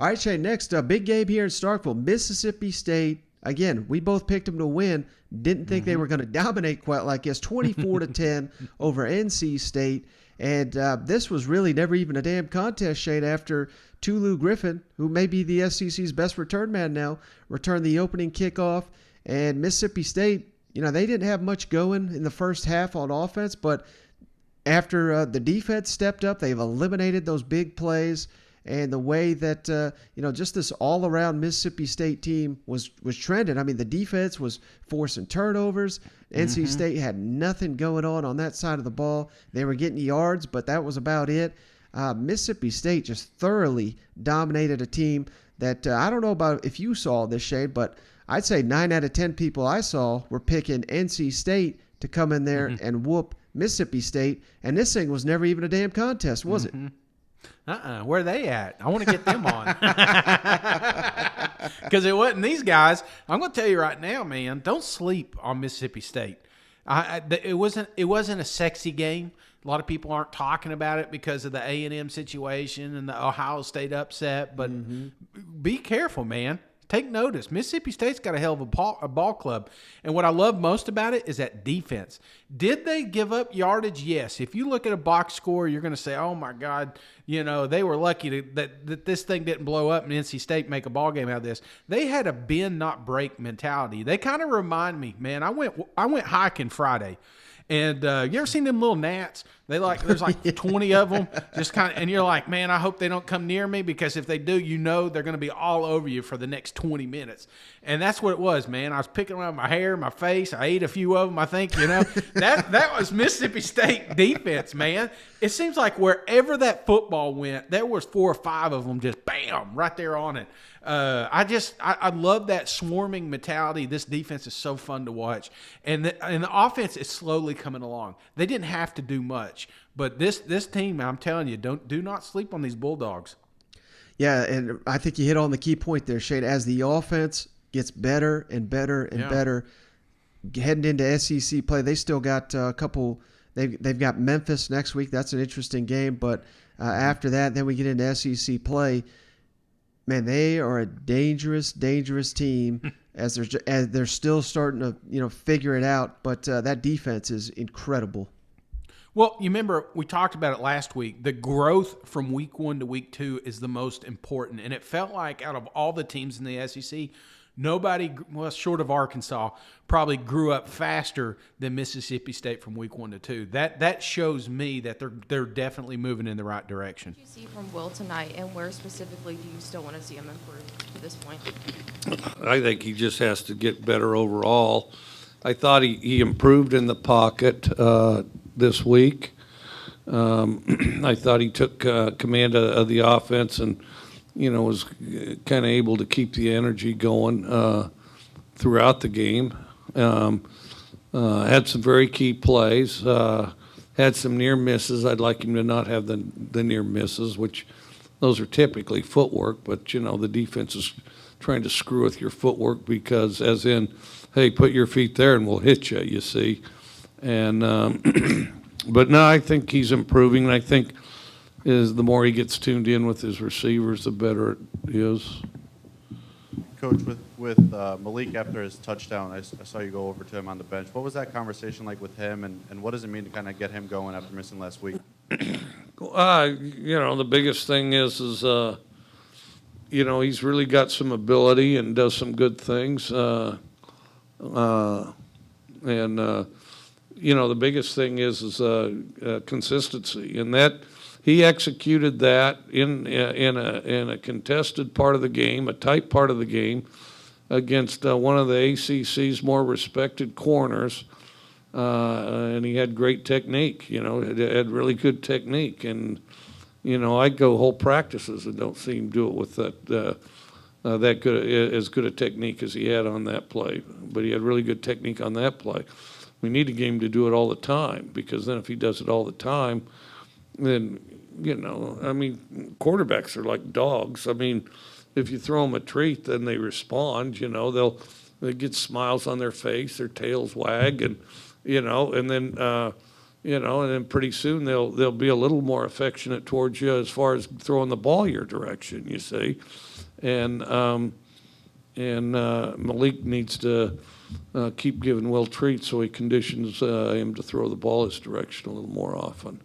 All right, Shane, next, big game here in Starkville. Mississippi State. Again, we both picked them to win. Didn't think they were going to dominate quite like this. 24-10 over NC State. And this was really never even a damn contest, Shane, after Tulu Griffin, who may be the SEC's best return man now, returned the opening kickoff. And Mississippi State, they didn't have much going in the first half on offense, but after the defense stepped up, they've eliminated those big plays. And the way that, just this all-around Mississippi State team was trending. I mean, the defense was forcing turnovers. NC State had nothing going on that side of the ball. They were getting yards, but that was about it. Mississippi State just thoroughly dominated a team that I don't know about if you saw this, Shade, but I'd say 9 out of 10 people I saw were picking NC State to come in there and whoop Mississippi State. And this thing was never even a damn contest, was it? Where are they at? I want to get them on. Because it wasn't these guys. I'm going to tell you right now, man, don't sleep on Mississippi State. It wasn't a sexy game. A lot of people aren't talking about it because of the A&M situation and the Ohio State upset. But be careful, man. Take notice. Mississippi State's got a hell of a ball club. And what I love most about it is that defense. Did they give up yardage? Yes. If you look at a box score, you're going to say, oh, my God, they were lucky that this thing didn't blow up and NC State make a ball game out of this. They had a bend, not break mentality. They kind of remind me, man, I went hiking Friday. And you ever seen them little gnats? There's like 20 of them, just kind of, and you're like, man, I hope they don't come near me because if they do, they're going to be all over you for the next 20 minutes. And that's what it was, man. I was picking around my hair, my face. I ate a few of them, I think, that was Mississippi State defense, man. It seems like wherever that football went, there was 4 or 5 of them just bam, right there on it. I love that swarming mentality. This defense is so fun to watch. And the offense is slowly coming along. They didn't have to do much. But this team, I'm telling you, do not sleep on these Bulldogs. Yeah, and I think you hit on the key point there, Shane. As the offense gets better and better and better, heading into SEC play, they still got a couple. They've got Memphis next week. That's an interesting game. But after that, then we get into SEC play. Man, they are a dangerous, dangerous team as they're still starting to figure it out. But that defense is incredible. Well, you remember we talked about it last week. The growth from week 1 to week 2 is the most important, and it felt like out of all the teams in the SEC, nobody, well, short of Arkansas, probably grew up faster than Mississippi State from week 1 to 2. That shows me that they're definitely moving in the right direction. What did you see from Will tonight, and where specifically do you still want to see him improve to this point? I think he just has to get better overall. I thought he improved in the pocket this week. I thought he took command of the offense and was kind of able to keep the energy going throughout the game. Had some very key plays. Had some near misses. I'd like him to not have the near misses, which those are typically footwork, but the defense is trying to screw with your footwork because, as in, hey, put your feet there and we'll hit you, you see. And but no, I think he's improving. And I think the more he gets tuned in with his receivers, the better it is. Coach, with Malik after his touchdown, I saw you go over to him on the bench. What was that conversation like with him, and what does it mean to kind of get him going after missing last week? The biggest thing is he's really got some ability and does some good things. The biggest thing is consistency, and that he executed that in a contested part of the game, a tight part of the game, against one of the ACC's more respected corners, and he had great technique. Had really good technique, and I'd go whole practices and don't see him do it with that as good a technique as he had on that play. But he had really good technique on that play. We need a game to do it all the time, because then if he does it all the time, then, quarterbacks are like dogs. If you throw them a treat, then they respond, they get smiles on their face, their tails wag, and, and then And then pretty soon they'll be a little more affectionate towards you as far as throwing the ball your direction, you see. And Malik needs to keep giving Will treats so he conditions him to throw the ball his direction a little more often.